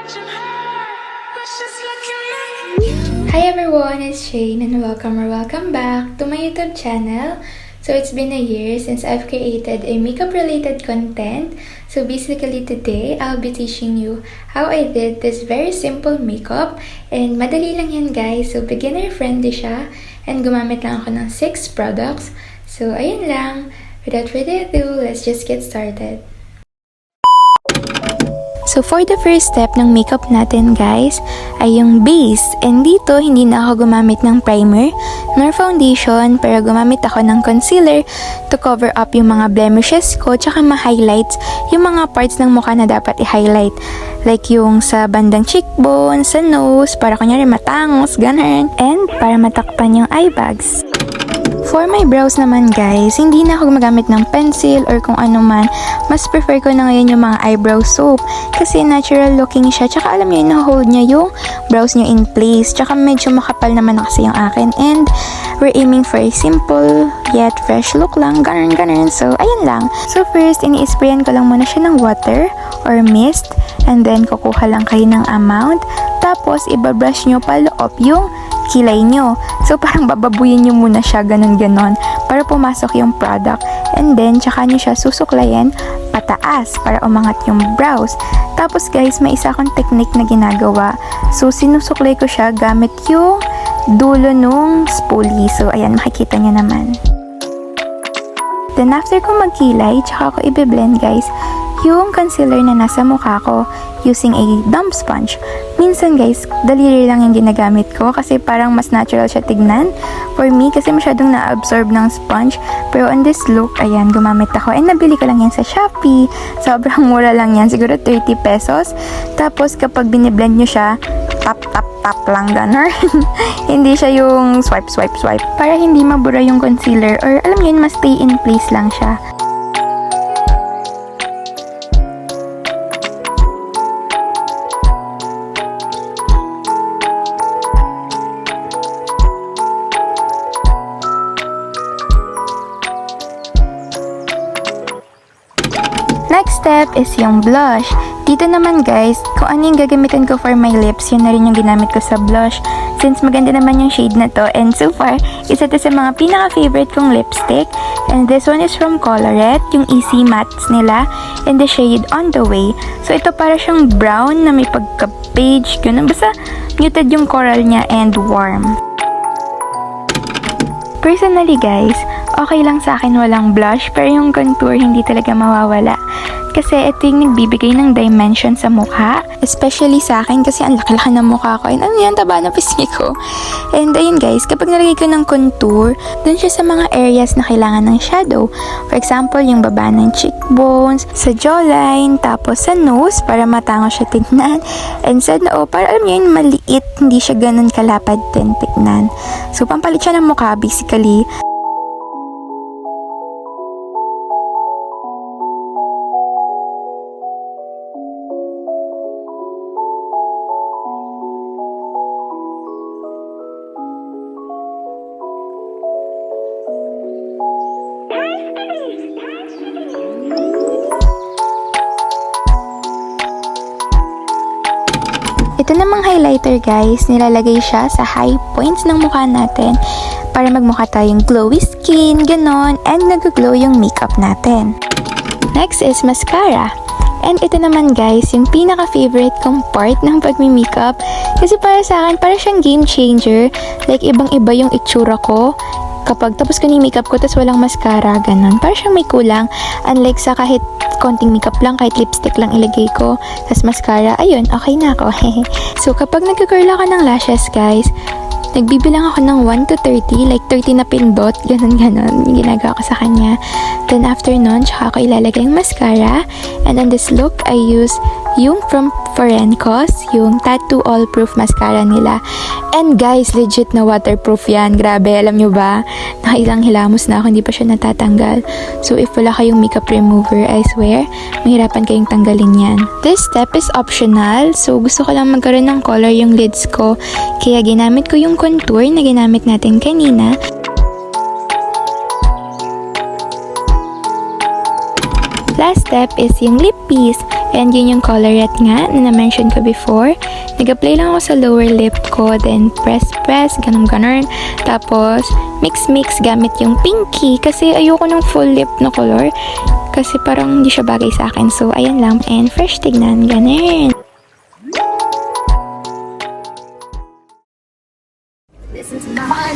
Hi everyone, it's Shane and welcome back to my YouTube channel. So it's been a year since I've created a makeup related content. So basically today, I'll be teaching you how I did this very simple makeup. And madali lang yan guys, so beginner friendly siya. And gumamit lang ako ng 6 products. So ayun lang, without further ado, let's just get started. So for the first step ng makeup natin guys, ay yung base. And dito, hindi na ako gumamit ng primer nor foundation, pero gumamit ako ng concealer to cover up yung mga blemishes ko, tsaka ma-highlights yung mga parts ng mukha na dapat i-highlight. Like yung sa bandang cheekbone, sa nose, para kunyari matangos, ganun. And para matakpan yung eye bags. For my brows naman guys, hindi na ako gumagamit ng pencil or kung ano man. Mas prefer ko na ngayon yung mga eyebrow soap kasi natural looking siya. Tsaka alam niyo, na-hold niya yung brows niyo in place. Tsaka medyo makapal naman na kasi yung akin. And we're aiming for a simple yet fresh look lang. Ganun. So, ayun lang. So first, ini-sprayan ko lang muna siya ng water or mist. And then, kukuha lang kayo ng amount. Tapos, ibabrush nyo paloob yung kilay nyo. So, parang bababuyin nyo muna siya, ganon, para pumasok yung product. And then, tsaka nyo siya susuklayin pataas para umangat yung brows. Tapos, guys, may isa akong technique na ginagawa. So, sinusuklay ko siya gamit yung dulo nung spoolie. So, ayan, makikita nyo naman. Then, after ko magkilay, tsaka ko i-blend, guys, yung concealer na nasa mukha ko using a damp sponge. Minsan guys, daliri lang yung ginagamit ko kasi parang mas natural siya tignan for me kasi masyadong na-absorb ng sponge. Pero on this look, ayan, gumamit ako. And nabili ko lang yan sa Shopee. Sobrang mura lang yan, siguro 30 pesos. Tapos kapag biniblend nyo siya, tap lang gano'n. Hindi siya yung swipe. Para hindi mabura yung concealer or alam nyo yun, mas stay in place lang siya. Next step is yung blush. Dito naman guys, kung ano yung gagamitin ko for my lips, yun na rin yung ginamit ko sa blush. Since maganda naman yung shade na to, and so far, isa to sa mga pinaka-favorite kong lipstick. And this one is from Colorette, yung Easy Mattes nila, and the shade On The Way. So ito para siyang brown na may pagka-beige, ganun. Basta muted yung coral niya and warm. Personally guys, okay lang sa akin walang blush, pero yung contour hindi talaga mawawala. Kasi ito yung nagbibigay ng dimension sa mukha. Especially sa akin kasi ang laki-laki ng mukha ko. And ano yan, taba na pisngi ko. And ayun guys, kapag nalagay ko ng contour, dun siya sa mga areas na kailangan ng shadow. For example, yung baba ng cheekbones, sa jawline, tapos sa nose para matangos siya tignan. And sa noo, para alam niyo yun, maliit, hindi siya ganun kalapad din tignan. So, pampalit siya ng mukha basically. Ito namang highlighter guys, nilalagay siya sa high points ng mukha natin para magmukha tayong glowy skin, ganon, and nag-glow yung makeup natin. Next is mascara. And ito naman guys, yung pinaka-favorite kong part ng pagmi-makeup kasi para sa akin, para siyang game changer. Like ibang-iba yung itsura ko kapag tapos ko ni makeup ko tapos walang mascara, ganon. Para siyang may kulang. Unlike sa kahit konting makeup lang, kahit lipstick lang ilagay ko, tapos mascara, ayun, okay na ako. So, kapag nagka-curl ako ng lashes, guys, nagbibilang ako ng 1 to 30, like 30 na pindot, ganon, yung ginagawa ko sa kanya. Then, after nun, tsaka ako ilalagay yung mascara. And on this look, I use yung from Forencos, yung Tattoo All Proof Mascara nila. And guys, legit na waterproof yan. Grabe, alam nyo ba? Nakailang hilamos na ako, hindi pa siya natatanggal. So, if wala kayong makeup remover, I swear, mahirapan kayong tanggalin yan. This step is optional. So, gusto ko lang magkaroon ng color yung lids ko. Kaya ginamit ko yung contour na ginamit natin kanina. Last step is yung lip piece. And yun yung colorette nga na na-mention ko before. Nag-apply lang ako sa lower lip ko, then press, ganun. Tapos, mix gamit yung pinky kasi ayoko ng full lip na color. Kasi parang hindi siya bagay sa akin. So, ayan lang. And fresh tignan, ganun. This is my